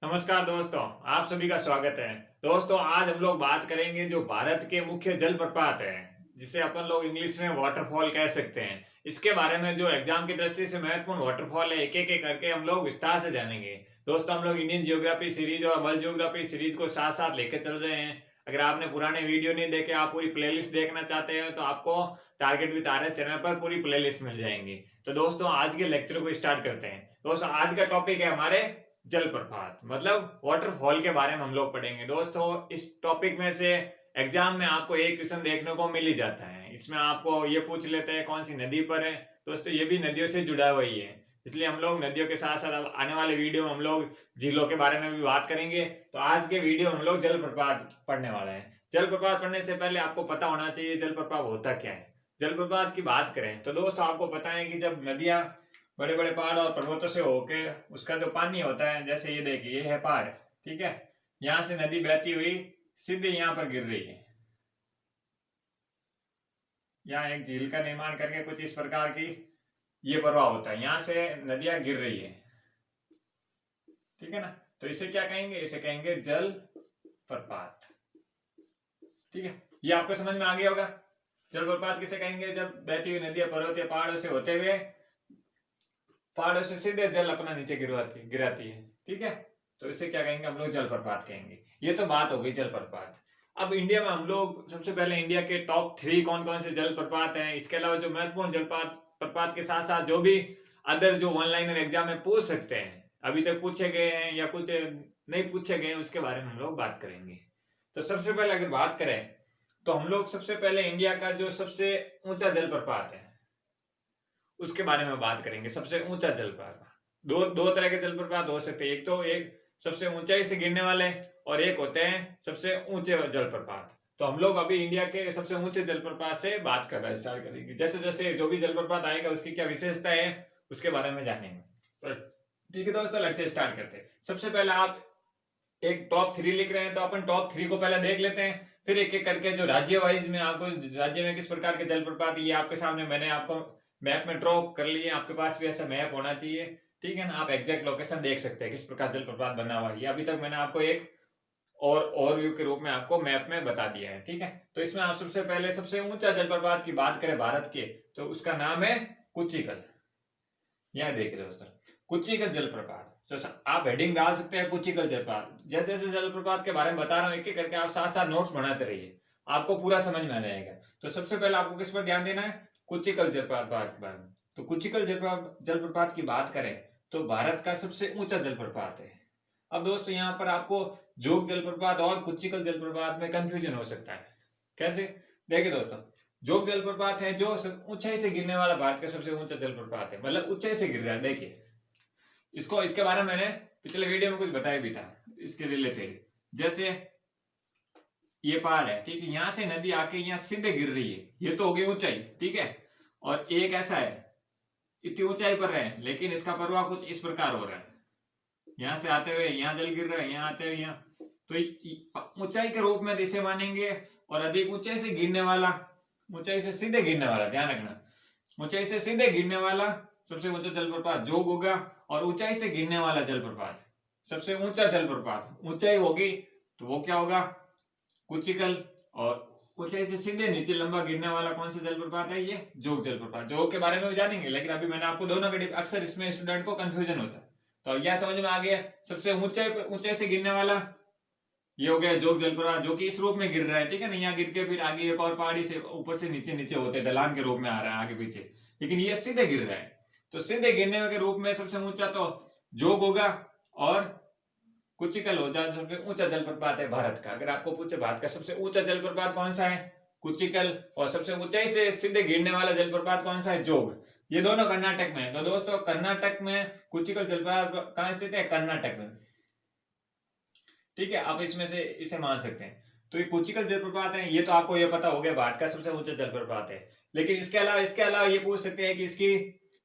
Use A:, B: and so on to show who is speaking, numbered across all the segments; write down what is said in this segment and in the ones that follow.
A: नमस्कार दोस्तों, आप सभी का स्वागत है। दोस्तों, आज हम लोग बात करेंगे जो भारत के मुख्य जलप्रपात हैं, जिसे अपन लोग इंग्लिश में वाटरफॉल कह सकते हैं। इसके बारे में जो एग्जाम की दृष्टि से महत्वपूर्ण वाटरफॉल है, एक-एक करके हम लोग विस्तार से जानेंगे। दोस्तों, हम लोग इंडियन ज्योग्राफी सीरीज और वर्ल्ड ज्योग्राफी सीरीज को साथ-साथ लेकर चल रहे हैं। अगर आपने पुराने वीडियो नहीं देखे, आप पूरी प्लेलिस्ट देखना चाहते हैं, तो आपको टारगेट विद आरएस चैनल पर पूरी प्लेलिस्ट मिल जाएंगी। तो दोस्तों, आज के लेक्चर को स्टार्ट करते हैं। दोस्तों, आज का टॉपिक है हमारे जलप्रपात मतलब वाटरफॉल के बारे में हम लोग पढ़ेंगे। दोस्तों, इस टॉपिक में से एग्जाम में आपको एक क्वेश्चन देखने को मिल ही जाता है। इसमें आपको ये पूछ लेते हैं कौन सी नदी पर है। दोस्तों, ये भी नदियों से जुड़ा हुआ ही है, इसलिए हम लोग नदियों के साथ साथ अब आने वाले वीडियो में हम लोग झीलों के बारे में भी बात करेंगे। तो आज के वीडियो में हम लोग जलप्रपात पढ़ने वाले हैं। जलप्रपात पढ़ने से पहले आपको पता होना चाहिए जलप्रपात होता क्या है। जलप्रपात की बात करें तो दोस्तों, आपको पता है कि जब नदियां बड़े बड़े पहाड़ और पर्वतों से होके उसका जो पानी होता है, जैसे ये देखिए, ये है पहाड़, ठीक है। यहाँ से नदी बहती हुई सीधे यहाँ पर गिर रही है। यहाँ एक झील का निर्माण करके कुछ इस प्रकार की ये प्रवाह होता है, यहाँ से नदियां गिर रही है, ठीक है ना। तो इसे क्या कहेंगे? इसे कहेंगे जल प्रपात, ठीक है। ये आपको समझ में आ गया होगा। जलप्रपात किसे कहेंगे? जब बहती हुई नदियां पर्वत या पहाड़ों से होते हुए पहाड़ों से सीधे जल अपना नीचे गिराती है, ठीक है। तो इसे क्या कहेंगे? हम लोग जलप्रपात कहेंगे। ये तो बात हो गई जलप्रपात। अब इंडिया में हम लोग सबसे पहले इंडिया के टॉप 3 कौन कौन से जलप्रपात हैं, इसके अलावा जो महत्वपूर्ण जलप्रपात प्रपात के साथ साथ जो भी अदर जो वन लाइनर एग्जाम में पूछ सकते हैं, अभी तक पूछे गए हैं या कुछ नहीं पूछे गए, उसके बारे में हम लोग बात करेंगे। तो सबसे पहले अगर बात करें तो हम लोग सबसे पहले इंडिया का जो सबसे ऊंचा जलप्रपात है उसके बारे में बात करेंगे। सबसे ऊंचा जलप्रपात, दो तरह के जलप्रपात हो सकते हैं। एक तो एक सबसे ऊंचाई से गिरने वाले और एक होते हैं सबसे ऊंचे जलप्रपात। तो हम लोग अभी इंडिया के सबसे ऊंचे जलप्रपात से बात करना स्टार्ट करेंगे। जैसे जैसे जो भी जलप्रपात आएगा उसकी क्या विशेषता है उसके बारे में जानेंगे। ठीक है दोस्तों, लेक्चर स्टार्ट करते हैं। सबसे पहले आप एक टॉप 3 लिख रहे हैं तो अपन टॉप 3 को पहले देख लेते हैं, फिर एक एक करके जो राज्य वाइज में आपको राज्य में किस प्रकार के जलप्रपात, ये आपके सामने मैंने आपको मैप में ड्रॉ कर लिए। आपके पास भी ऐसा मैप होना चाहिए, ठीक है ना। आप एग्जैक्ट लोकेशन देख सकते हैं किस प्रकार जलप्रपात बना हुआ है। ये अभी तक मैंने आपको एक और ओवरव्यू के रूप में आपको मैप में बता दिया है, ठीक है। तो इसमें आप सबसे पहले सबसे ऊंचा जलप्रपात की बात करें भारत के, तो उसका नाम है कुचिकल। यहाँ देखिए दोस्तों, कुचिकल जलप्रपात। तो आप हेडिंग डाल सकते हैं कुचिकल जलप्रपात। जैसे जैसे जलप्रपात के बारे में बता रहा हूँ एक एक करके आप साथ साथ नोट्स बनाते रहिए, आपको पूरा समझ में आ जाएगा। तो सबसे पहले आपको किस पर ध्यान देना है? कुचिकल जलप्रपात के बारे में। तो कुचिकल जलप्रपात की बात करें तो भारत का सबसे ऊंचा जलप्रपात है। अब दोस्तों, यहाँ पर आपको जोग जलप्रपात और कुचिकल जलप्रपात में कंफ्यूजन हो सकता है। कैसे? देखिए दोस्तों, जोग जलप्रपात है जो ऊंचाई से गिरने वाला भारत का सबसे ऊंचा जलप्रपात है, मतलब ऊंचाई से गिर रहा है। देखिए इसको, इसके बारे में मैंने पिछले वीडियो में कुछ बताया भी था इसके रिलेटेड। जैसे ये पहाड़ है, ठीक है, यहां से नदी आके यहाँ सीधे गिर रही है, ये तो हो गई ऊंचाई, ठीक है। और एक ऐसा है, इतनी ऊंचाई पर है लेकिन इसका प्रवाह कुछ इस प्रकार हो रहा है, यहाँ से आते हुए यहाँ जल गिर रहा है, यहाँ आते हुए यहाँ। तो ऊंचाई के रूप में इसे मानेंगे। और अधिक ऊंचाई से गिरने वाला, ऊंचाई से सीधे गिरने वाला, ध्यान रखना, ऊंचाई से सीधे गिरने वाला सबसे ऊंचा जलप्रपात जोग होगा। और ऊंचाई से गिरने वाला जलप्रपात सबसे ऊंचा जलप्रपात, ऊंचाई होगी तो वो क्या होगा? कुचिकल। और ऊंचाई से सीधे नीचे लंबा गिरने वाला कौन सा जलप्रपात है? ये जोग जलप्रपात। जोग के बारे में भी जानेंगे, लेकिन अभी मैंने आपको दोनों के, अक्सर इसमें स्टूडेंट को कंफ्यूजन होता है। तो यह समझ में आ गया, सबसे ऊंचाई से गिरने वाला ये हो गया जोग जलप्रपात, जो कि इस रूप में गिर रहा है, ठीक है ना। यहाँ गिर के फिर आगे एक और पहाड़ी से ऊपर से नीचे नीचे होते ढलान के रूप में आ रहा है आगे पीछे, लेकिन ये सीधे गिर रहा है। तो सीधे गिरने के रूप में सबसे ऊंचा तो जोग होगा और कुचिकल हो जाए सबसे ऊंचा जलप्रपात है भारत का। अगर आपको पूछे भारत का सबसे ऊंचा जलप्रपात कौन सा है? कुचिकल। और सबसे ऊंचाई से सीधे गिरने वाला जलप्रपात कौन सा है? जोग। ये दोनों कर्नाटक में है। तो दोस्तों, कर्नाटक में कुचिकल जलप्रपात कहाँ स्थित है? कर्नाटक में, ठीक है। आप इसमें से इसे मान सकते हैं। तो ये कुचिकल जलप्रपात है, ये तो आपको ये पता हो गया भारत का सबसे ऊंचा जलप्रपात है। लेकिन इसके अलावा ये पूछ सकते हैं कि इसकी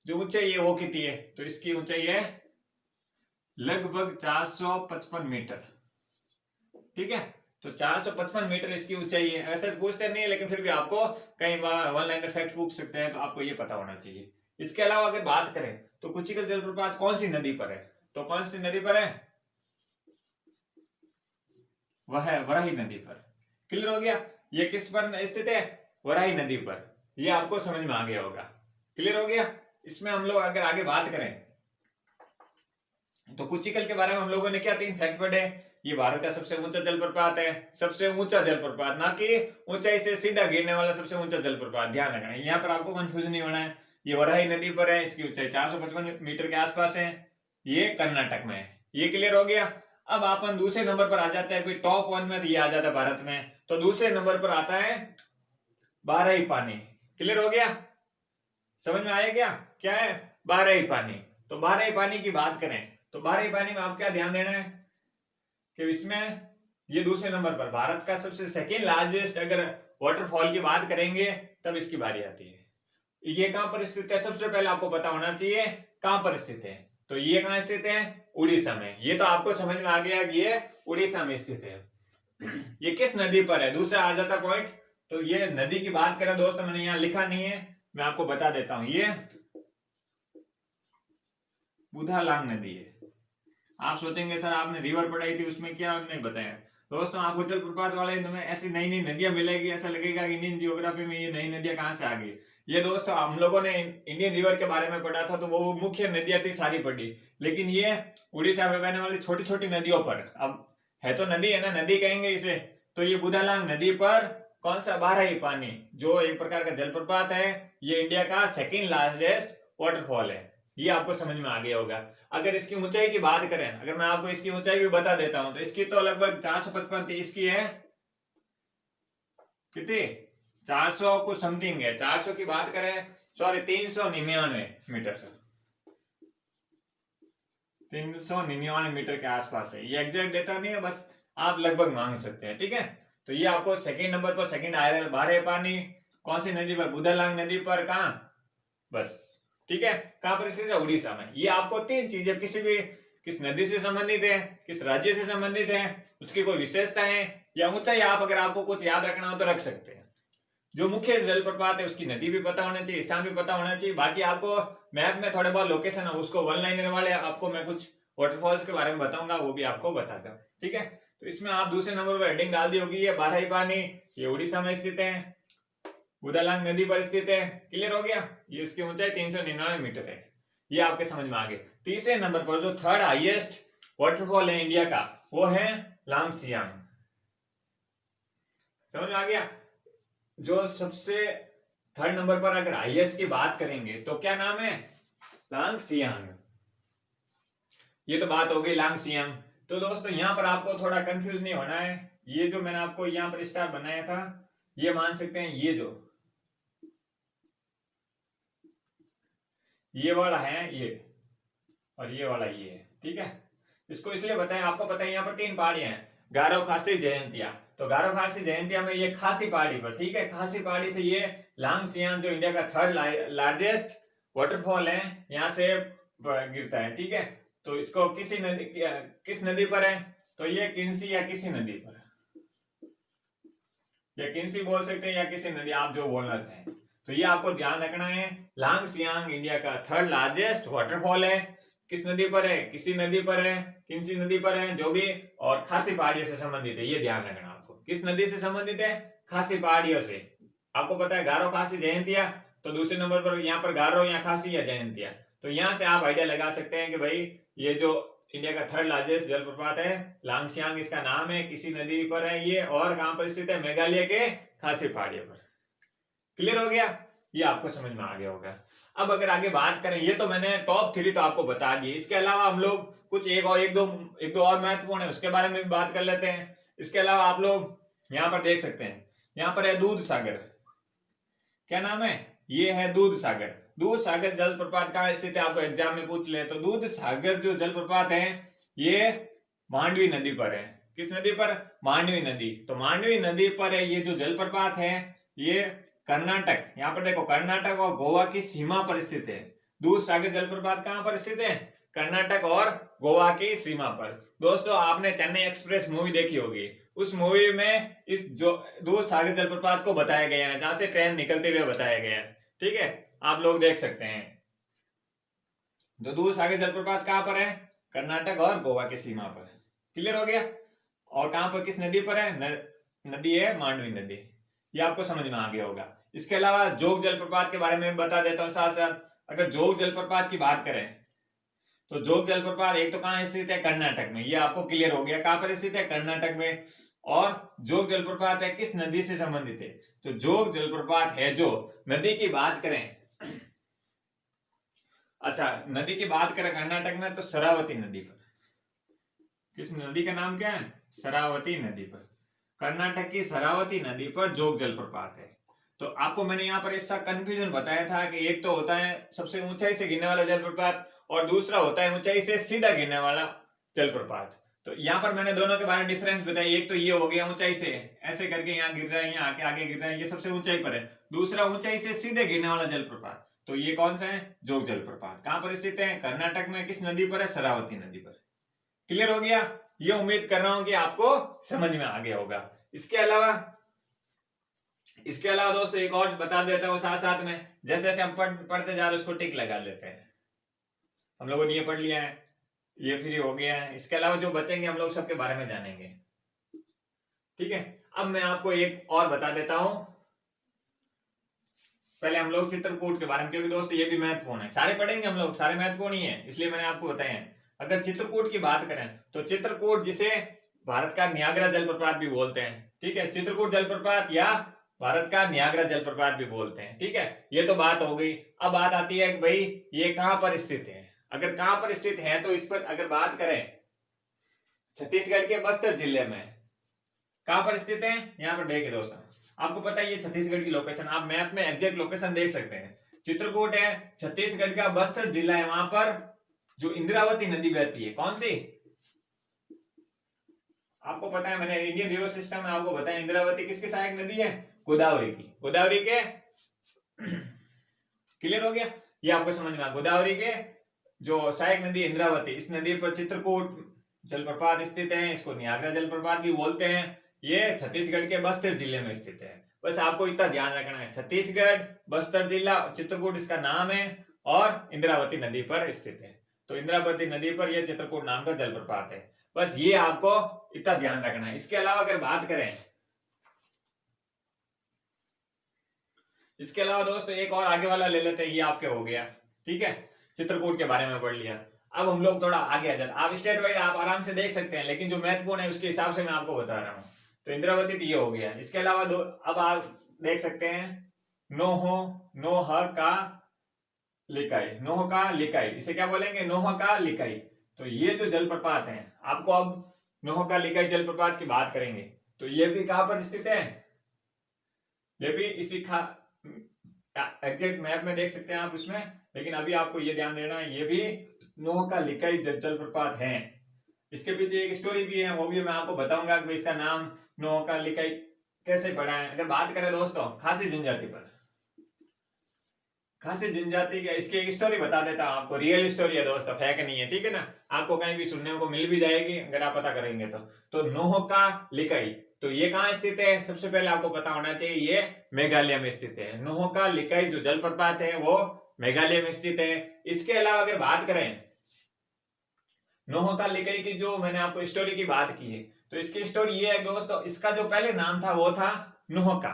A: जो ऊंचाई है वो कितनी है? तो इसकी ऊंचाई है लगभग 455 मीटर, ठीक है। तो 455 मीटर इसकी ऊंचाई है। ऐसे पूछते नहीं है, लेकिन फिर भी आपको कई बार वन लाइनर फैक्ट पूछ सकते हैं, तो आपको ये पता होना चाहिए। इसके अलावा अगर बात करें तो कुचिकल जलप्रपात कौन सी नदी पर है? तो कौन सी नदी पर है? वह है वराही नदी पर। क्लियर हो गया? ये किस पर स्थित है? वराही नदी पर। ये आपको समझ में आ गया होगा। क्लियर हो गया? इसमें हम लोग अगर आगे बात करें तो कुचिकल के बारे में हम लोगों ने क्या 3 फैक्ट पढ़े। ये भारत का सबसे ऊंचा जलप्रपात है, सबसे ऊंचा जलप्रपात, ना कि ऊंचाई से सीधा गिरने वाला सबसे ऊंचा जलप्रपात। ध्यान रखना है, यहाँ पर आपको कंफ्यूज नहीं होना है। ये वराही नदी पर है, इसकी ऊंचाई 455 मीटर के आसपास है, ये कर्नाटक में है। ये क्लियर हो गया? अब अपन दूसरे नंबर पर आ जाते हैं, कोई टॉप 1 में तो ये आ जाता है भारत में, तो दूसरे नंबर पर आता है बारही पानी। क्लियर हो गया? समझ में आया क्या है बारही पानी? तो बारही पानी की बात करें तो बारही पानी में आप क्या ध्यान देना है कि इसमें ये दूसरे नंबर पर भारत का सबसे सेकेंड लार्जेस्ट अगर वाटरफॉल की बात करेंगे तब इसकी बारी आती है। ये कहां पर स्थित है? सबसे पहले आपको पता होना चाहिए कहां पर स्थित है। तो ये कहां स्थित है? उड़ीसा में। ये तो आपको समझ में आ गया कि ये उड़ीसा में स्थित है। ये किस नदी पर है? दूसरा आ जाता पॉइंट। तो ये नदी की बात करें दोस्तों, मैंने यहाँ लिखा नहीं है, मैं आपको बता देता हूं, ये बुधालांग नदी है। आप सोचेंगे सर आपने रिवर पढ़ाई थी उसमें क्या नहीं बताया। दोस्तों आपको जलप्रपात वाले में ऐसी नई नई नदियां मिलेगी, ऐसा लगेगा कि इंडियन जियोग्राफी में ये नई नदियां कहां से आ गई। ये दोस्तों हम लोगों ने इंडियन रिवर के बारे में पढ़ा था तो वो मुख्य नदियां थी सारी पढ़ी, लेकिन ये उड़ीसा में बहने वाली छोटी छोटी नदियों पर, अब है तो नदी है ना, नदी कहेंगे इसे। तो ये बुधालांग नदी पर कौन सा बारही पानी जो एक प्रकार का जलप्रपात है, ये इंडिया का सेकेंड लार्जेस्ट वाटरफॉल है। ये आपको समझ में आ गया होगा। अगर इसकी ऊंचाई की बात करें, अगर मैं आपको इसकी ऊंचाई भी बता देता हूं तो इसकी तो लगभग 455 इसकी है, कितनी 400 कुछ समथिंग है। 400 की बात करें, सॉरी 399 मीटर से 399 मीटर के आसपास है। ये एग्जैक्ट डेटा नहीं है, बस आप लगभग मांग सकते हैं। ठीक है, तो ये आपको सेकेंड नंबर पर सेकेंड आया बारही पानी कौन सी नदी पर? बुधालांग नदी पर। कहां? बस ठीक है, कहां पर स्थित है? उड़ीसा में। ये आपको 3 चीजें किस नदी से संबंधित है, किस राज्य से संबंधित है, उसकी कोई विशेषता है या ऊंचाई, आप अगर आपको कुछ याद रखना हो तो रख सकते हैं। जो मुख्य जलप्रपात है उसकी नदी भी पता होना चाहिए, स्थान भी पता होना चाहिए। बाकी आपको मैप में थोड़े बहुत लोकेशन उसको वन लाइनर वाले आपको मैं कुछ वाटरफॉल्स के बारे में बताऊंगा, वो भी आपको बताता हूं। ठीक है, तो इसमें आप दूसरे नंबर पर हेडिंग डाल दी होगी, ये बारही पानी, ये उड़ीसा में स्थित है, बुधालांग नदी पर स्थित है। क्लियर हो गया? ये इसकी ऊंचाई 399 मीटर है। ये आपके समझ में आ गया। तीसरे नंबर पर जो थर्ड हाईएस्ट वाटरफॉल है इंडिया का, वो है लांगसियांग। समझ में आ गया? जो सबसे थर्ड नंबर पर अगर हाईएस्ट की बात करेंगे तो क्या नाम है? लांगसियांग। ये तो बात हो गई लांगसियांग। तो दोस्तों यहां पर आपको थोड़ा कंफ्यूज नहीं होना है। ये जो मैंने आपको यहां पर स्टार बनाया था, ये मान सकते हैं ये वाला है ये, और ये वाला ये है। ठीक है, इसको इसलिए बताएं, आपको पता है यहाँ पर 3 पहाड़ियां हैं, गारो, खासी, जयंतिया। तो गारो, खासी, जयंतिया में ये खासी पहाड़ी पर, ठीक है, खासी पहाड़ी से ये लांगसियांग जो इंडिया का थर्ड लार्जेस्ट वाटरफॉल है, यहाँ से गिरता है। ठीक है, तो इसको किस नदी पर है? तो ये किन्सी या किसी नदी पर, या किन्सी बोल सकते हैं या किसी नदी, आप जो बोलना चाहें। तो ये आपको ध्यान रखना है, लांगसियांग इंडिया का थर्ड लार्जेस्ट वाटरफॉल है। किस नदी पर है? किसी नदी पर है, किन्सी नदी पर है, जो भी, और खासी पहाड़ियों से संबंधित है। ये ध्यान रखना आपको, किस नदी से संबंधित है? खासी पहाड़ियों से। आपको पता है गारो, खासी, जयंतिया, तो दूसरे नंबर पर यहाँ पर गारो या खासी या जयंतिया। तो यहाँ से आप आइडिया लगा सकते हैं कि भाई ये जो इंडिया का थर्ड लार्जेस्ट जलप्रपात है लांगसियांग, इसका नाम है, किसी नदी पर है ये, और कहां पर स्थित है? मेघालय के खासी पहाड़ियों पर। क्लियर हो गया? ये आपको समझ में आ गया होगा। अब अगर आगे बात करें, ये तो मैंने टॉप 3 तो आपको बता दिए, इसके अलावा हम लोग कुछ एक दो और महत्वपूर्ण है उसके बारे में भी बात कर लेते हैं। इसके अलावा आप लोग यहाँ पर देख सकते हैं, यहाँ पर है दूध सागर। क्या नाम है? ये है दूध सागर। दूध सागर जलप्रपात कहां स्थित है? आपको एग्जाम में पूछ ले तो दूध सागर जो जलप्रपात है ये मांडवी नदी पर है। किस नदी पर? मांडवी नदी। तो मांडवी नदी पर है ये जो जलप्रपात है, ये कर्नाटक, यहाँ पर देखो कर्नाटक और गोवा की सीमा पर स्थित है। दूध सागर जलप्रपात कहां पर स्थित है? कर्नाटक और गोवा की सीमा पर। दोस्तों आपने चेन्नई एक्सप्रेस मूवी देखी होगी, उस मूवी में इस जो दूध सागर जलप्रपात को बताया गया है, जहां से ट्रेन निकलते हुए बताया गया है। ठीक है, आप लोग देख सकते हैं। तो दूध सागर जलप्रपात कहां पर है? कर्नाटक और गोवा की सीमा पर। क्लियर हो गया? और कहां पर किस नदी पर है? नदी है मांडवी नदी। ये आपको समझ में आ गया होगा। इसके अलावा जोग जलप्रपात के बारे में बता देता हूं साथ साथ। अगर जोग जलप्रपात की बात करें तो जोग जलप्रपात एक तो कहां स्थित है? कर्नाटक में। ये आपको क्लियर हो गया कहां पर स्थित है? कर्नाटक में। और जोग जलप्रपात है किस नदी से संबंधित है? तो जोग जलप्रपात है जो नदी की बात करें, अच्छा नदी की बात करें कर्नाटक में तो शरावती नदी पर। किस नदी का नाम क्या है? शरावती नदी पर। कर्नाटक की शरावती नदी पर जोग जलप्रपात है। तो आपको मैंने यहाँ पर ऐसा कंफ्यूजन बताया था कि एक तो होता है सबसे ऊंचाई से गिरने वाला जलप्रपात और दूसरा होता है ऊंचाई से सीधा गिरने वाला जलप्रपात। तो यहाँ पर मैंने दोनों के बारे में डिफरेंस बताया। एक तो ये हो गया ऊंचाई से ऐसे करके यहाँ गिर रहा है, यहाँ आके आगे गिर रहा है, ये सबसे ऊंचाई पर है। दूसरा ऊंचाई से सीधे गिरने वाला जलप्रपात, तो ये कौन सा है? जोग जलप्रपात। कहां पर स्थित है? कर्नाटक में। किस नदी पर है? शरावती नदी पर। क्लियर हो गया? ये उम्मीद कर रहा हूं कि आपको समझ में आ गया होगा। इसके अलावा दोस्तों एक और बता देता हूं साथ साथ में। जैसे जैसे हम पढ़ते जा रहे हैं उसको टिक लगा लेते हैं। हम लोगों ने ये पढ़ लिया है, ये फ्री हो गया है। इसके अलावा जो बचेंगे हम लोग सबके बारे में जानेंगे। ठीक है, अब मैं आपको एक और बता देता हूं। पहले हम लोग चित्रकूट के बारे में, क्योंकि दोस्तों ये भी महत्वपूर्ण है। सारे पढ़ेंगे हम लोग, सारे महत्वपूर्ण ही है, इसलिए मैंने आपको बताया। अगर चित्रकूट की बात करें तो चित्रकूट जिसे भारत का नियाग्रा जलप्रपात भी बोलते हैं। ठीक है, चित्रकूट जलप्रपात या भारत का नियाग्रा जलप्रपात भी बोलते हैं। ठीक है, ये तो बात हो गई। अब बात आती है कि भाई ये कहां पर स्थित है। अगर कहां पर स्थित है तो इस पर अगर बात करें छत्तीसगढ़ के बस्तर जिले में। कहां पर स्थित है? यहाँ पर देखिए दोस्तों, आपको पता है ये छत्तीसगढ़ की लोकेशन, आप मैप में एग्जैक्ट लोकेशन देख सकते हैं। चित्रकूट है छत्तीसगढ़ का बस्तर जिला है। वहां पर जो इंद्रावती नदी बहती है, कौन सी? आपको पता है, मैंने इंडियन रिवर सिस्टम में आपको बताया इंद्रावती किसकी सहायक नदी है? गोदावरी की। गोदावरी के क्लियर हो गया? ये आपको समझ में आ। गोदावरी के जो सहायक नदी इंद्रावती, इस नदी पर चित्रकूट जलप्रपात स्थित है। इसको नियाग्रा जलप्रपात भी बोलते हैं। ये छत्तीसगढ़ के बस्तर जिले में स्थित है। बस आपको इतना ध्यान रखना है, छत्तीसगढ़, बस्तर जिला, चित्रकूट इसका नाम है और इंद्रावती नदी पर स्थित है। तो इंद्रावती नदी पर यह चित्रकूट नाम का जलप्रपात है। बस ये आपको इतना ध्यान रखना है। इसके अलावा अगर बात करें, इसके अलावा दोस्तों एक और आगे वाला ले लेते हैं। ये आपके हो गया। ठीक है, चित्रकूट के बारे में पढ़ लिया। अब हम लोग थोड़ा आगे आ जाते। आप स्टेट वाइज आप आराम से देख सकते हैं, लेकिन जो महत्वपूर्ण है उसके हिसाब से मैं आपको बता रहा हूँ। तो इंद्रावती तो ये हो गया। इसके अलावा अब आप देख सकते हैं नोह का लिकाई। नोह का लिकाई, इसे क्या बोलेंगे? नोह का लिकाई। तो ये जो जलप्रपात है, आपको अब नोह का लिकाई जलप्रपात की बात करेंगे। तो ये भी कहां पर स्थित है? ये भी इसी एग्जैक्ट मैप में देख सकते हैं आप उसमें। लेकिन अभी आपको ये ध्यान देना है, ये भी नोह का लिकाई जलप्रपात है। इसके पीछे एक स्टोरी भी है, वो भी मैं आपको बताऊंगा कि इसका नाम नोह का लिकाई कैसे पड़ा है। अगर बात करें दोस्तों खासी जनजाति पर, खासी जनजाति का इसकी एक स्टोरी बता देता हूं आपको। रियल स्टोरी है दोस्तों, फेक नहीं है। ठीक है ना, आपको कहीं भी सुनने को मिल भी जाएगी अगर आप पता करेंगे तो नोह का लिकाई, तो ये कहां स्थित है? सबसे पहले आपको पता होना चाहिए, ये मेघालय में स्थित है। नोह का लिकाई जो जलप्रपात है वो मेघालय में स्थित है। इसके अलावा अगर बात करें नोह का लिकाई की, जो मैंने आपको स्टोरी की बात की है, तो इसकी स्टोरी ये है दोस्तों, इसका जो पहले नाम था वो था नोह का।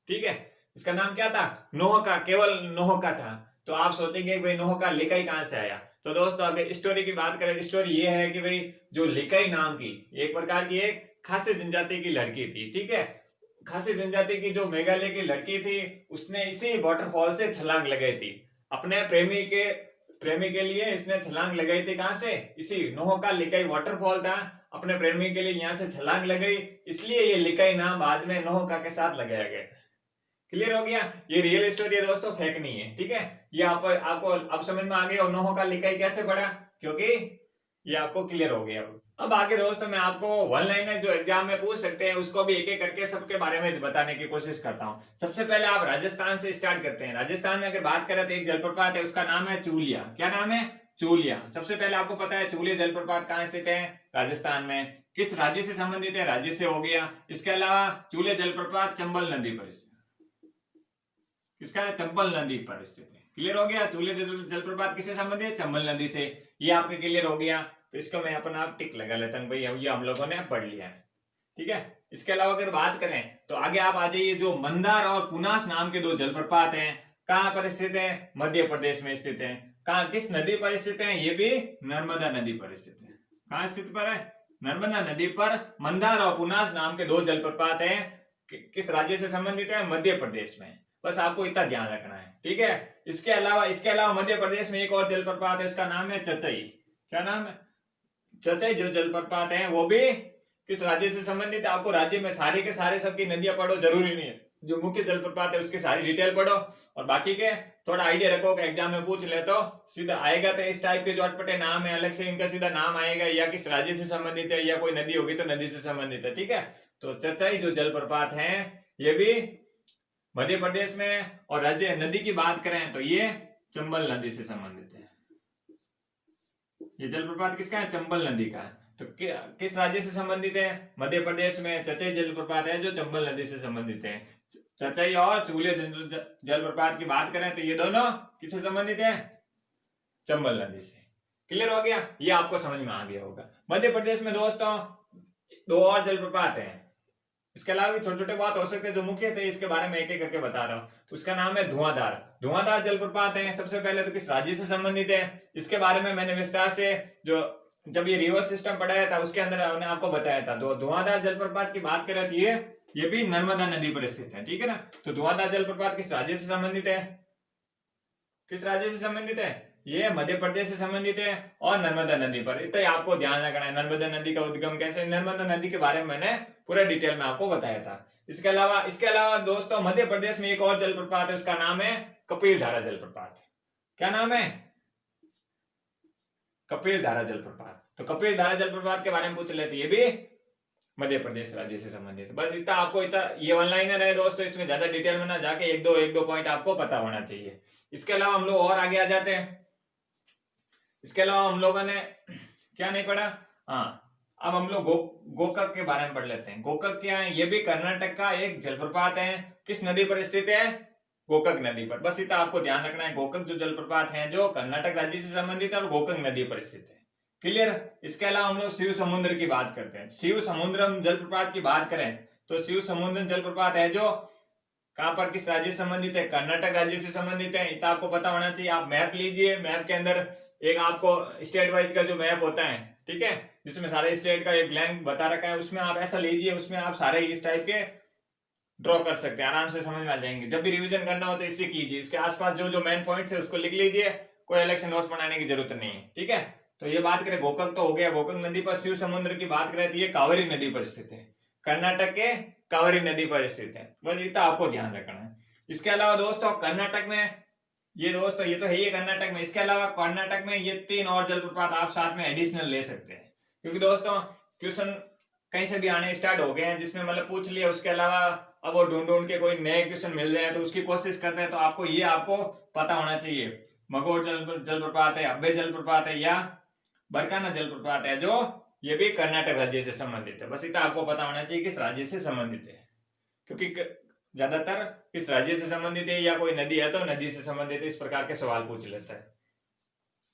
A: ठीक है, इसका नाम क्या था? नोह का, केवल नोह का था। तो आप सोचेंगे भाई नोह का लिकाई कहां से आया? तो दोस्तों अगर स्टोरी की बात करें, स्टोरी ये है कि भाई जो लिकाई नाम की एक प्रकार की एक खासी जनजाति की लड़की थी। ठीक है, खासी जनजाति की जो मेघालय की लड़की थी, उसने इसी वाटरफॉल से छलांग लगाई थी। अपने प्रेमी के लिए इसने छलांग लगाई थी। कहां से? इसी नोह का लिकाई वाटरफॉल था, अपने प्रेमी के लिए यहाँ से छलांग लगाई, इसलिए ये लिकाई नाम बाद में नोह का के साथ लगाया गया। क्लियर हो गया? ये रियल स्टोरी है दोस्तों, फेक नहीं है। ठीक है, ये आपको अब समझ में आ गया नोह का लिकाई कैसे पड़ा, क्योंकि ये आपको क्लियर हो गया। अब आगे दोस्तों मैं आपको वन लाइनर जो एग्जाम में पूछ सकते हैं उसको भी एक एक करके सबके बारे में बताने की कोशिश करता हूं। सबसे पहले आप राजस्थान से स्टार्ट करते हैं। राजस्थान में अगर बात करें तो एक जलप्रपात है, उसका नाम है चूलिया। क्या नाम है? चूलिया। सबसे पहले आपको पता है चूलिया जलप्रपात कहां स्थित है? राजस्थान में। किस राज्य से संबंधित है? राज्य से हो गया। इसके अलावा चूलिया जलप्रपात चंबल नदी पर, इसका चंबल नदी पर स्थित है। क्लियर हो गया? चूलिया जलप्रपात किससे संबंधित है? चंबल नदी से। ये आपके क्लियर हो गया। तो इसको मैं अपना टिक लगा लेता हूँ भाई, ये हम लोगों ने पढ़ लिया है। ठीक है। इसके अलावा अगर बात करें तो आगे आप आ जाइए, जो मंदार और पुनास नाम के दो जलप्रपात हैं, कहां पर स्थित हैं? मध्य प्रदेश में स्थित हैं। कहां, किस नदी पर स्थित हैं? ये भी नर्मदा नदी पर स्थित है। कहां स्थित पर है? नर्मदा नदी पर मंदार और पुनास नाम के दो जलप्रपात हैं। किस राज्य से संबंधित है? मध्य प्रदेश में। बस आपको इतना ध्यान रखना है, ठीक है। इसके अलावा मध्य प्रदेश में एक और जलप्रपात है, उसका नाम है चचई। क्या नाम है? चचई जो जलप्रपात है वो भी किस राज्य से संबंधित है? आपको राज्य में सारे के सारे सबकी नदियां पढ़ो जरूरी नहीं है, जो मुख्य जलप्रपात है उसकी सारी डिटेल पढ़ो और बाकी के थोड़ा आइडिया रखो कि एग्जाम में पूछ ले तो सीधा आएगा। तो इस टाइप के जो अटपटे नाम है अलग से इनका सीधा नाम आएगा, या किस राज्य से संबंधित है, या कोई नदी होगी तो नदी से संबंधित है, ठीक है। तो चचाई जो जलप्रपात है ये भी मध्य प्रदेश में, और राज्य नदी की बात करें तो ये चंबल नदी से संबंधित है। ये जलप्रपात किसका है? चंबल नदी का है। तो किस राज्य से संबंधित है? मध्य प्रदेश में चचई जलप्रपात है जो चंबल नदी से संबंधित है। चचई और चूले जलप्रपात की बात करें तो ये दोनों किससे संबंधित है? चंबल नदी से। क्लियर हो गया? ये आपको समझ में आ गया होगा। मध्य प्रदेश में दोस्तों दो और जलप्रपात हैं, इसके अलावा भी छोटे छोटे बात हो सकते हैं, जो मुख्य थे इसके बारे में एक एक करके बता रहा हूँ। उसका नाम है धुआंधार जलप्रपात है। सबसे पहले तो किस राज्य से संबंधित है इसके बारे में मैंने विस्तार से जब ये रिवर सिस्टम पढ़ाया था उसके अंदर मैंने आपको बताया था। धुआंधार जलप्रपात की बात करें तो ये भी नर्मदा नदी पर स्थित है, ठीक है ना। तो धुआंधार जलप्रपात किस राज्य से संबंधित है? किस राज्य से संबंधित है? ये मध्य प्रदेश से संबंधित है और नर्मदा नदी पर। इतना आपको ध्यान रखना है। नर्मदा नदी का उद्गम कैसे, नर्मदा नदी के बारे में मैंने पूरा डिटेल में आपको बताया था। इसके अलावा दोस्तों मध्य प्रदेश में एक और जलप्रपात है, उसका नाम है कपिलधारा जलप्रपात। क्या नाम है? कपिलधारा जलप्रपात। तो कपिलधारा जलप्रपात के बारे में पूछ लेते, ये भी मध्य प्रदेश राज्य से संबंधित। बस इतना आपको ये वन लाइनर है दोस्तों, इसमें ज्यादा डिटेल में ना जाके एक दो पॉइंट आपको पता होना चाहिए। इसके अलावा हम लोग और आगे आ जाते हैं। इसके अलावा हम लोगों ने क्या नहीं पढ़ा? अब हम लोग गोकक के बारे में पढ़ लेते हैं। गोकक क्या है? ये भी कर्नाटक का एक जलप्रपात है। किस नदी पर स्थित है? गोकक नदी पर। बस इतना आपको ध्यान रखना है। गोकक जो जलप्रपात है जो कर्नाटक राज्य से संबंधित है और गोकक नदी पर स्थित है। क्लियर? इसके अलावा हम लोग शिव समुद्र की बात करते हैं। शिव समुद्रम जलप्रपात की बात करें तो शिव समुद्रम जलप्रपात है जो कहां पर, किस राज्य से संबंधित है? कर्नाटक राज्य से संबंधित है। इतना आपको पता होना चाहिए। आप मैप लीजिए, मैप के अंदर एक आपको स्टेट वाइज का जो मैप होता है, ठीक है, जिसमें सारे स्टेट का एक ब्लैंक बता रखा है, उसमें आप ऐसा लीजिए, उसमें आप सारे इस टाइप के ड्रॉ कर सकते हैं, आराम से समझ में आ जाएंगे। जब भी रिवीजन करना हो तो इससे कीजिए। इसके आसपास जो मेन पॉइंट्स है उसको लिख लीजिए, कोई अलग से नोट्स बनाने की जरूरत नहीं है, ठीक है। तो ये बात करें गोकक तो हो गया। गोकक नदी पर शिव समुद्र की बात करें तो ये कावेरी नदी पर स्थित है। कर्नाटक के कावेरी नदी पर स्थित है। बस इतना आपको ध्यान रखना है। इसके अलावा दोस्तों कर्नाटक में ये तो है ही कर्नाटक में। इसके अलावा कर्नाटक में ये 3 और जलप्रपात आप साथ में एडिशनल ले सकते हैं, क्योंकि दोस्तों क्वेश्चन कहीं से भी आने स्टार्ट हो गए हैं जिसमें मतलब पूछ लिया, उसके अलावा अब वो ढूंढ के कोई नए क्वेश्चन मिल जाए तो उसकी कोशिश करते हैं। तो आपको पता होना चाहिए। मगोर जलप्रपात है, अब्बे जलप्रपात है या बरकाना जलप्रपात है, जो ये भी कर्नाटक राज्य से संबंधित है। बस इतना आपको पता होना चाहिए किस राज्य से संबंधित है, क्योंकि ज्यादातर किस राज्य से संबंधित है या कोई नदी है तो नदी से संबंधित है, इस प्रकार के सवाल पूछ लेता है,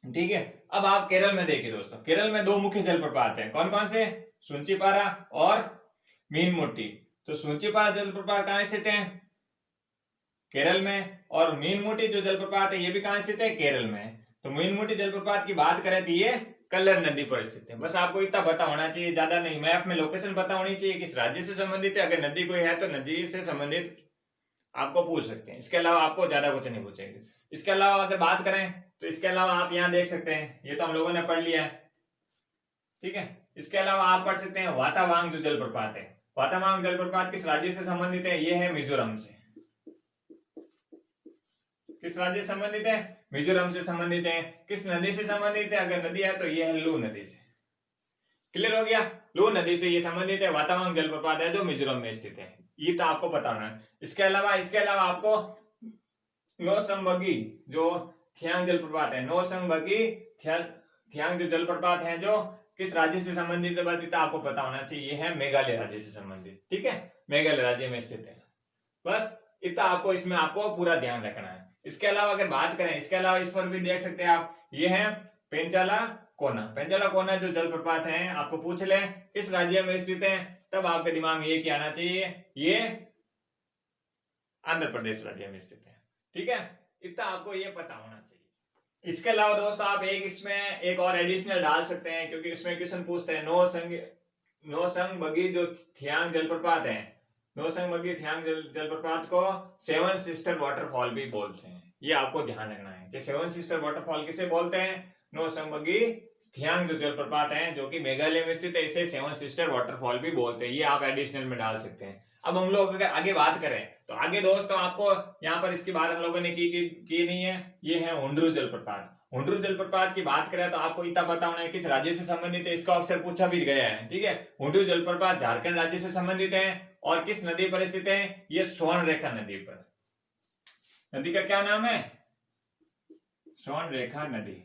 A: ठीक है। अब आप केरल में देखिए दोस्तों, केरल में 2 मुख्य जलप्रपात हैं। कौन कौन से? सुंचिपारा और मीनमुट्टी। तो सुंचिपारा जलप्रपात कहां स्थित है? केरल में। और मीनमुट्टी जो जलप्रपात है ये भी कहां स्थित है? केरल में। तो मीनमुट्टी जलप्रपात की बात करें तो ये कल्लर नदी पर स्थित है। बस आपको इतना पता होना चाहिए, ज्यादा नहीं। मैप में लोकेशन पता होनी चाहिए, किस राज्य से संबंधित है। अगर नदी कोई है तो नदी से संबंधित आपको पूछ सकते हैं। इसके अलावा आपको ज्यादा कुछ नहीं पूछेंगे। इसके अलावा अगर बात करें तो इसके अलावा आप यहाँ देख सकते हैं, ये तो हम लोगों ने पढ़ लिया है, ठीक है। इसके अलावा आप पढ़ सकते हैं वातावांग जो जलप्रपात है। वातावांग जलप्रपात किस राज्य से संबंधित है? ये है मिजोरम से। किस राज्य से संबंधित है? मिजोरम से संबंधित है। किस नदी से संबंधित है? अगर नदी है तो ये है लू नदी से। क्लियर हो गया? लू नदी से ये संबंधित है। वातावांग जलप्रपात है जो मिजोरम में स्थित है। ये तो आपको पता होना है। इसके अलावा आपको नोसंबगी जो थियांग जलप्रपात है, नोसंबगी थियांग जो जलप्रपात है जो किस राज्य से संबंधित है आपको पता होना चाहिए। है मेघालय राज्य से संबंधित, ठीक है, मेघालय राज्य में स्थित है। बस इतना आपको इसमें पूरा ध्यान रखना है। इसके अलावा अगर बात करें, इसके अलावा इस पर भी देख सकते हैं आप, ये है पेंचाला कोना जो जलप्रपात है आपको पूछ ले किस राज्य में स्थित है, तब आपके दिमाग में ये क्या आना चाहिए, ये आंध्र प्रदेश राज्य में स्थित है। ठीक है, इतना आपको ये पता होना चाहिए। इसके अलावा दोस्तों आप इसमें एक और एडिशनल डाल सकते हैं, क्योंकि इसमें क्वेश्चन पूछते हैं नोसंगबगी जो थियांग जलप्रपात है, नोसंगबगी थियांग जलप्रपात को सेवन सिस्टर वाटरफॉल भी बोलते हैं। ये आपको ध्यान रखना है कि सेवन सिस्टर वाटरफॉल किसे बोलते हैं, नोसंगबगी थियांग जो जलप्रपात है जो कि मेघालय में स्थित है, इसे सेवन सिस्टर वाटरफॉल भी बोलते हैं। ये आप एडिशनल में डाल सकते हैं। अब हम लोग अगर आगे बात करें तो आगे दोस्तों आपको यहाँ पर इसकी बात हम लोगों ने की नहीं है, ये है हुंड्रू जलप्रपात। हुंड्रू जलप्रपात की बात करें तो आपको इतना पता होना है किस राज्य से संबंधित है, इसका अक्सर पूछा भी गया है। ठीक है, हुंड्रू जलप्रपात झारखंड राज्य से संबंधित है और किस नदी पर स्थित है, ये स्वर्णरेखा नदी पर। नदी का क्या नाम है, स्वर्णरेखा नदी।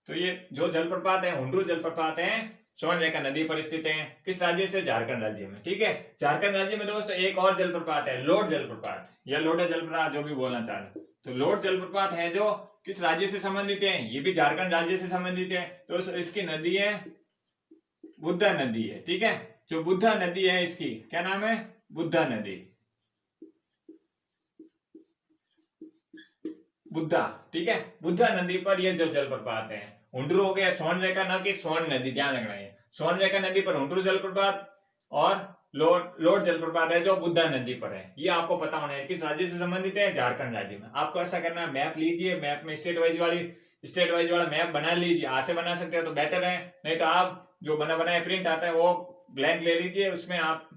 A: तो ये जो जलप्रपात है हुंड्रू जलप्रपात है स्वर्णरेखा नदी पर स्थित है, किस राज्य से, झारखंड राज्य में। ठीक है, झारखंड राज्य में दोस्तों एक और जलप्रपात है लोड जलप्रपात या लोडा जलप्रपात जो भी बोलना चाहे, तो लोड जलप्रपात है जो किस राज्य से संबंधित है, ये भी झारखंड राज्य से संबंधित है। तो इसकी नदी है बुद्धा नदी है। ठीक है, जो बुद्धा नदी है इसकी क्या नाम है, बुद्धा नदी, बुद्धा। ठीक है, बुद्धा नदी पर ये जो जलप्रपात है, हुंड्रू हो गया स्वर्णरेखा, ना कि स्वर्ण नदी, ध्यान रखना है। स्वर्णरेखा नदी पर हुंड्रू जलप्रपात और लोड जलप्रपात है जो बुद्धा नदी पर है। ये आपको पता होना है किस राज्य से संबंधित है, झारखंड राज्य में। आपको ऐसा करना है, मैप लीजिए, मैप में स्टेट वाइज वाला मैप बना लीजिए। आज से बना सकते हो तो बेटर है, नहीं तो आप जो बनाया प्रिंट आता है वो ब्लैंक ले लीजिए, उसमें आप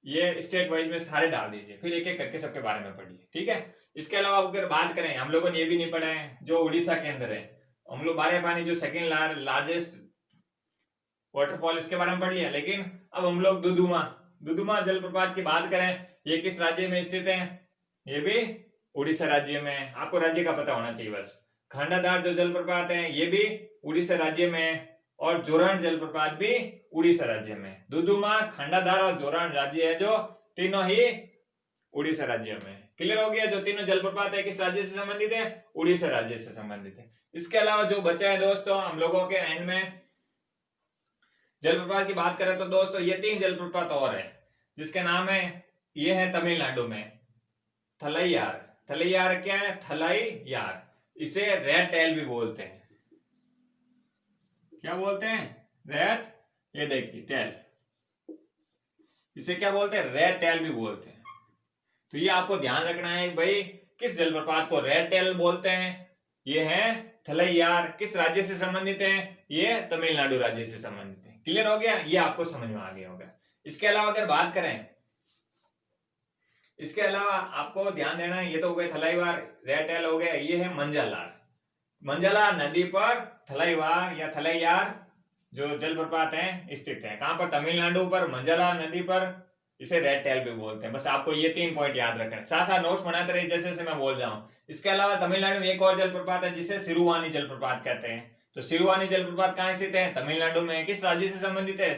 A: ये स्टेट वाइज में सारे डाल दीजिए, फिर एक एक करके सबके बारे में पढ़िए। ठीक है, इसके अलावा अगर बात करें, हम लोगों ने ये भी नहीं पढ़ा है जो उड़ीसा के अंदर है, हम लोग बारेपानी जो सेकेंड लार्जेस्ट वाटरफॉल इसके बारे में पढ़ लिया, लेकिन अब हम लोग दुदुमा जलप्रपात की बात करें, ये किस राज्य में स्थित है, ये भी उड़ीसा राज्य में। आपको राज्य का पता होना चाहिए बस। खांडाधार जो जलप्रपात है ये भी उड़ीसा राज्य में, और जोरान जलप्रपात भी उड़ीसा राज्य में। दुदुमा, खांडाधार और जोरान राज्य है जो तीनों ही उड़ीसा राज्य में। क्लियर हो गया, जो तीनों जलप्रपात है किस राज्य से संबंधित है, उड़ीसा राज्य से संबंधित है। इसके अलावा जो बचा है दोस्तों हम लोगों के एंड में जलप्रपात की बात करें तो दोस्तों ये 3 जलप्रपात और है जिसके नाम है, ये है तमिलनाडु में थलैयार क्या है, थलैयार, इसे रेड टेल भी बोलते हैं। क्या बोलते हैं, रेड, ये देखिए टेल, इसे क्या बोलते हैं, रेड टेल भी बोलते हैं। तो ये आपको ध्यान रखना है भाई, किस जलप्रपात को रेड टेल बोलते हैं, ये है थलैयार। किस राज्य से संबंधित है, ये तमिलनाडु राज्य से संबंधित है। क्लियर हो गया, ये आपको समझ में आ गया होगा। इसके अलावा अगर बात करें, इसके अलावा आपको ध्यान देना है, ये तो हो गए थलैयार, रेड टेल हो गया, ये है मंजालार नदी पर थलैयार या थलैयार जो जलप्रपात है स्थित है। कहां पर, तमिलनाडु पर, मंजालार नदी पर, इसे रेड टेल भी बोलते हैं। बस आपको ये 3 पॉइंट याद रखना, साथ साथ नोट्स बनाते रहिए जैसे जैसे मैं बोल रहा हूं। इसके अलावा तमिलनाडु में एक और जलप्रपात है जिसे सिरुवानी जलप्रपात कहते हैं। तो सिरुवानी जलप्रपात कहां स्थित है, तमिलनाडु में। किस राज्य से संबंधित है,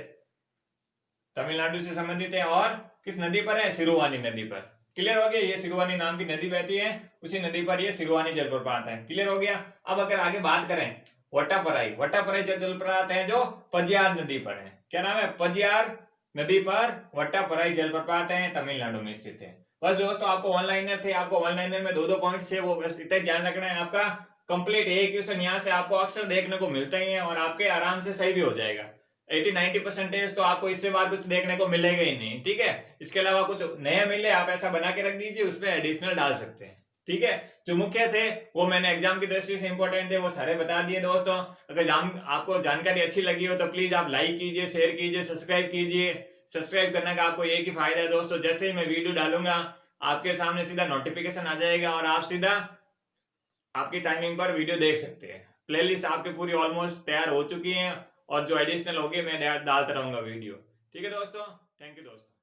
A: तमिलनाडु से संबंधित है, और किस नदी पर है, सिरुवानी नदी पर। क्लियर हो गया, ये सिरुवानी नाम की नदी बहती है, उसी नदी पर ये सिरुवानी जलप्रपात है। क्लियर हो गया। अब अगर आगे बात करें, वट्टापराई जलप्रपात है जो पजियार नदी पर है। क्या नाम है, पजियार नदी पर वट्टापराई जलप्रपात है, तमिलनाडु में स्थित है। बस दोस्तों आपको ऑनलाइनर थे, आपको ऑनलाइनर में 2-2 पॉइंट थे, वो बस इतना ध्यान रखना है। आपका कंप्लीट एक क्वेश्चन यहाँ से आपको अक्सर देखने को मिलता ही है, और आपके आराम से सही भी हो जाएगा। 80-90% तो आपको इससे बाद कुछ देखने को मिलेगा ही नहीं। ठीक है, इसके अलावा कुछ नया मिले आप ऐसा बना के रख दीजिए, उसमें एडिशनल डाल सकते हैं। ठीक है, जो मुख्य थे वो मैंने एग्जाम की दृष्टि से इंपॉर्टेंट थे वो सारे बता दिए दोस्तों। अगर आपको जानकारी अच्छी लगी हो तो प्लीज आप लाइक कीजिए, शेयर कीजिए, सब्सक्राइब कीजिए। सब्सक्राइब करने का आपको एक ही फायदा है दोस्तों, जैसे ही मैं वीडियो डालूंगा आपके सामने सीधा नोटिफिकेशन आ जाएगा और आप सीधा आपकी टाइमिंग पर वीडियो देख सकते हैं। प्लेलिस्ट आपकी पूरी ऑलमोस्ट तैयार हो चुकी है, और जो एडिशनल होगी मैं डालता रहूंगा वीडियो। ठीक है दोस्तों, थैंक यू दोस्तों।